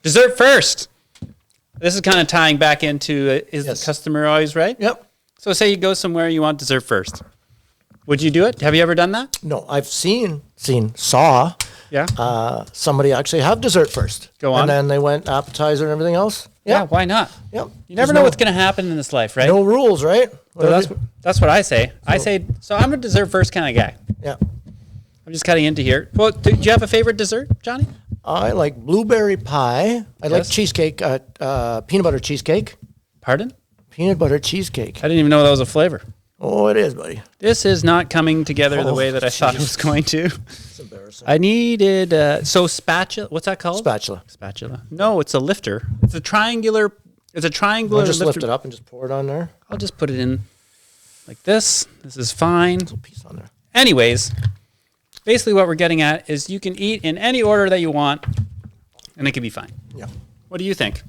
Dessert first. This is kind of tying back into, is the customer always right? Yep. So say you go somewhere, you want dessert first. Would you do it? Have you ever done that? No, I've saw somebody actually have dessert first. Go on. And then they went appetizer and everything else. Yeah, why not? Yep. You never know what's going to happen in this life, right? No rules, right? So that's what I say. So I'm a dessert first kind of guy. Yeah. I'm just cutting into here. Well, do you have a favorite dessert, Johnny? I like blueberry pie. I like cheesecake, peanut butter cheesecake. Pardon? Peanut butter cheesecake. I didn't even know that was a flavor. Oh, it is, buddy. This is not coming together the way that I thought it was going to. It's embarrassing. I needed, spatula. What's that called? Spatula. No, it's a lifter. It's a triangular I'll just lifter. lift it up and just pour it on there. I'll just put it in like this. This is fine. Little piece on there. Anyways, basically what we're getting at is you can eat in any order that you want, and it can be fine. Yeah. What do you think?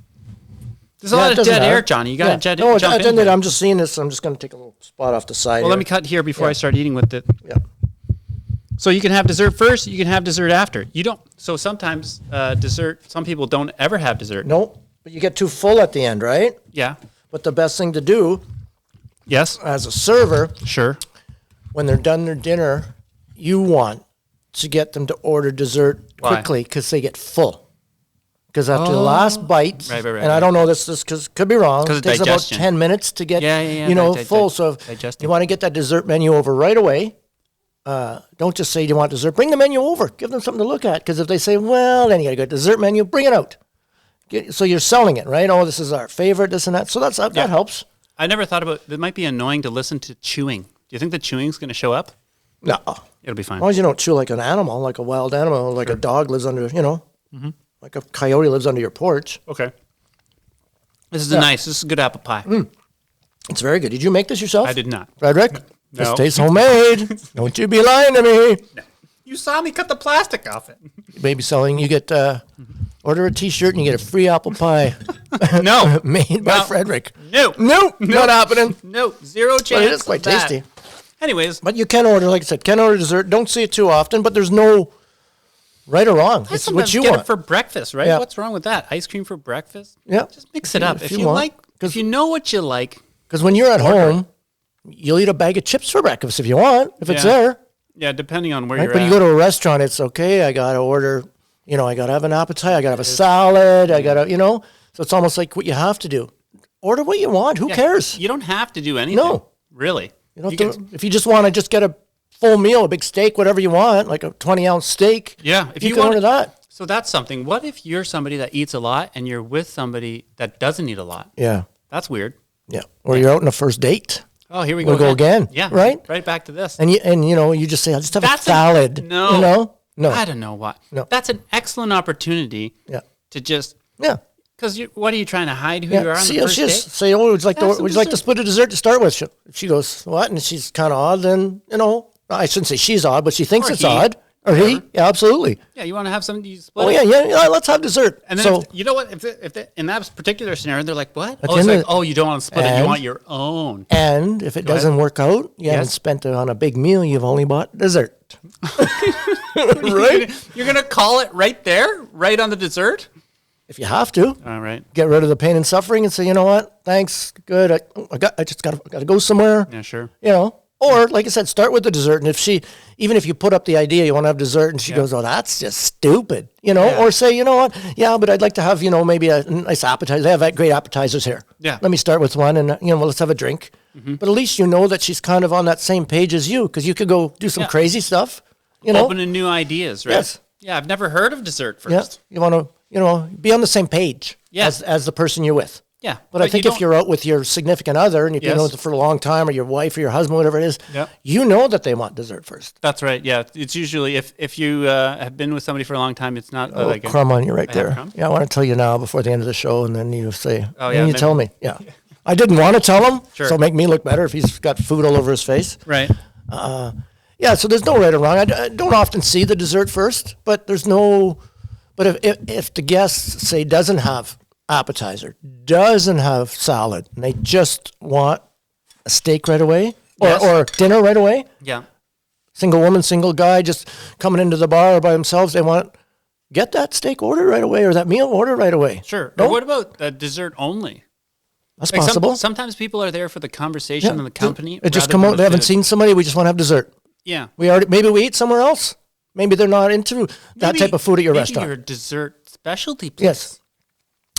There's a lot of dead air, Johnny. You got to jump in. No, I'm just seeing this. I'm just going to take a little spot off the side. Well, let me cut here before I start eating with it. Yeah. So you can have dessert first. You can have dessert after. You don't. So sometimes dessert. Some people don't ever have dessert. No, but you get too full at the end, right? Yeah. But the best thing to do, yes, as a server, sure, when they're done their dinner, you want to get them to order dessert quickly because they get full. Because after the last bite, and I don't know this because could be wrong, it takes about 10 minutes to get full. So if you want to get that dessert menu over right away, don't just say you want dessert. Bring the menu over. Give them something to look at. Because if they say, well, then you got to go dessert menu, bring it out. So you're selling it, right? Oh, this is our favorite, this and that. So that helps. I never thought about it. It might be annoying to listen to chewing. Do you think the chewing's going to show up? No. It'll be fine. As long as you don't chew like an animal, like a wild animal, like a dog lives under, like a coyote lives under your porch. Okay. This is nice. This is good apple pie. It's very good. Did you make this yourself? I did not. Frederick? No. This tastes homemade. Don't you be lying to me. No. You saw me cut the plastic off it. Baby selling, you get, order a t-shirt and you get a free apple pie. No. Made by Frederick. No. Not happening. No, zero chance. But it is quite tasty. Anyways. But you can order, like I said, dessert. Don't see it too often, but there's no right or wrong. It's what you want. It for breakfast, right? Yeah. What's wrong with that? Ice cream for breakfast? Yeah. Just mix it up. If you like, if you know what you like. Because when you're at home, you'll eat a bag of chips for breakfast if you want, if it's there. Yeah, depending on where you're at. But you go to a restaurant, it's okay. I got to order, I got to have an appetizer. I got to have a salad. I got to, So it's almost like what you have to do. Order what you want. Who cares? You don't have to do anything. No. Really. If you just want to just get a full meal, a big steak, whatever you want, like a 20-ounce steak. Yeah. If you can order that. So that's something. What if you're somebody that eats a lot and you're with somebody that doesn't eat a lot? Yeah. That's weird. Yeah. Or you're out on a first date. Oh, here we go again. Yeah. Right? Right back to this. And you just say, I'll just have a salad. No. No. I don't know what. No. That's an excellent opportunity to just. Yeah. Because what are you trying to hide who you are on the first date? Say, would you like to split a dessert to start with? She goes, what? And she's kind of odd, then, I shouldn't say she's odd, but she thinks it's odd. Or he. Yeah, absolutely. Yeah, you want to have something you split? Oh, yeah, let's have dessert. And then, you know what? If in that particular scenario, they're like, what? Oh, it's like, you don't want to split it. You want your own. And if it doesn't work out, you haven't spent it on a big meal. You've only bought dessert. Right? You're going to call it right there? Right on the dessert? If you have to. All right. Get rid of the pain and suffering and say, you know what? Thanks. Good. I just got to go somewhere. Yeah, sure. Or, like I said, start with the dessert. And even if you put up the idea you want to have dessert and she goes, oh, that's just stupid, or say, you know what? Yeah, but I'd like to have, maybe a nice appetizer. They have great appetizers here. Yeah. Let me start with one and, let's have a drink. Mm-hmm. But at least you know that she's kind of on that same page as you because you could go do some crazy stuff, Opening new ideas, right? Yes. Yeah, I've never heard of dessert first. Yeah. You want to, be on the same page as the person you're with. Yeah. But I think if you're out with your significant other and you've been with them for a long time or your wife or your husband, whatever it is, you know that they want dessert first. That's right. Yeah. It's usually if you have been with somebody for a long time, it's not like crumb on you right there. Yeah, I want to tell you now before the end of the show and then you say, you tell me. Yeah. I didn't want to tell him, so make me look better if he's got food all over his face. Right. So there's no right or wrong. I don't often see the dessert first, but there's no, but if the guest, say, doesn't have appetizer, doesn't have salad, and they just want a steak right away or dinner right away. Yeah. Single woman, single guy, just coming into the bar by themselves. They want get that steak order right away or that meal order right away. Sure. Don't- Or what about dessert only? That's Like possible. sometimes people are there for the conversation and the company. It just rather come than out. They the haven't food. seen somebody. We just want to have dessert. Yeah. Maybe we eat somewhere else. Maybe they're not into that type of food at your restaurant. Maybe your dessert specialty place. Yes,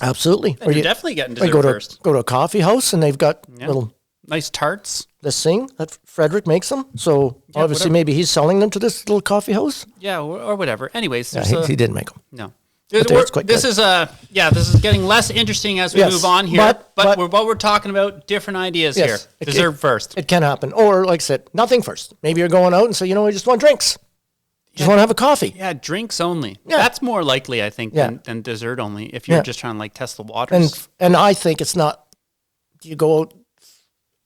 absolutely. Then you're definitely getting or you dessert first. go to a coffee house and they've got little Nice tarts. this thing that Frederick makes them. So obviously whatever. maybe he's selling them to this little coffee house. Yeah, or whatever. Anyways, Yeah, there's he didn't make them. no. it's quite This good. is getting less interesting as we Yes, move on here. but- what we're talking about, different ideas Yes, here. it- Dessert first. It can happen. Or like I said, nothing first. Maybe you're going out and say, I just want drinks. Just want to have a coffee. Yeah, drinks only. Yeah. That's more likely, I think, Yeah. than dessert only. If you're Yeah. just trying to like test the waters. And I think it's not. You go out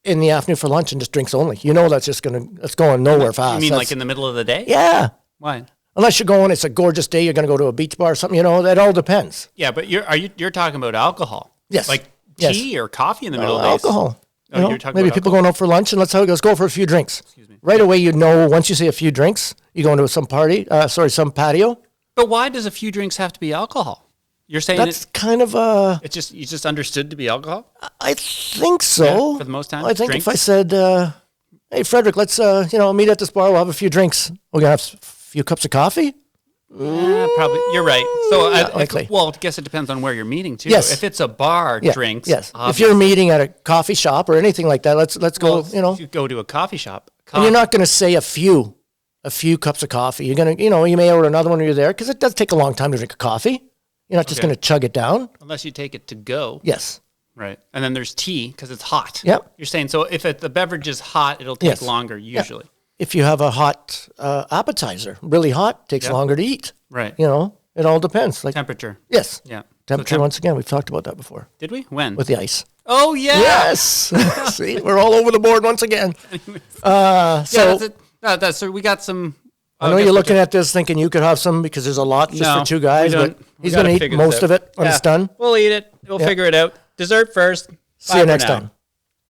in the afternoon for lunch and just drinks only. That's going nowhere fast. You mean That's- like in the middle of the day? Yeah. Why? Unless you're going, it's a gorgeous day. You're going to go to a beach bar or something. That all depends. Yeah, but you're talking about alcohol? Yes. Like Yes. tea or coffee in the middle of the Alcohol. Oh, you're talking maybe about people going out for lunch and let's go for a few drinks. Right away, once you say a few drinks, you go into some some patio. But why does a few drinks have to be alcohol? You're saying That's kind of a. it's just understood to be alcohol? I think so. Yeah, for the most time, I think drinks? if I said, "Hey, Frederick, let's meet at this bar. We'll have a few drinks. We're gonna have a few cups of coffee." Probably. You're right. So, likely. I guess it depends on where you're meeting too. Yes. If it's a bar, Yeah, drinks. Yes. If obviously. you're meeting at a coffee shop or anything like that, let's go. If you go to a coffee shop. And you're not going to say a few cups of coffee. You're going to, you may order another one when you're there because it does take a long time to drink a coffee. You're not just going to chug it down. Unless you take it to go. Yes. Right. And then there's tea because it's hot. Yep. You're saying, so if the beverage is hot, it'll take Yes. longer usually. If you have a hot appetizer, really hot, takes longer to eat. Right. It all depends. Like Temperature. yes. Yeah. Temperature, once again, we've talked about that before Did we? When? with the ice. Oh, yeah. Yes. See, we're all over the board once again. So we got some. I know you're looking at this thinking you could have some because there's a lot just for two guys, but he's going to eat most of it when it's done. We'll eat it. We'll figure it out. Dessert first. See you next time.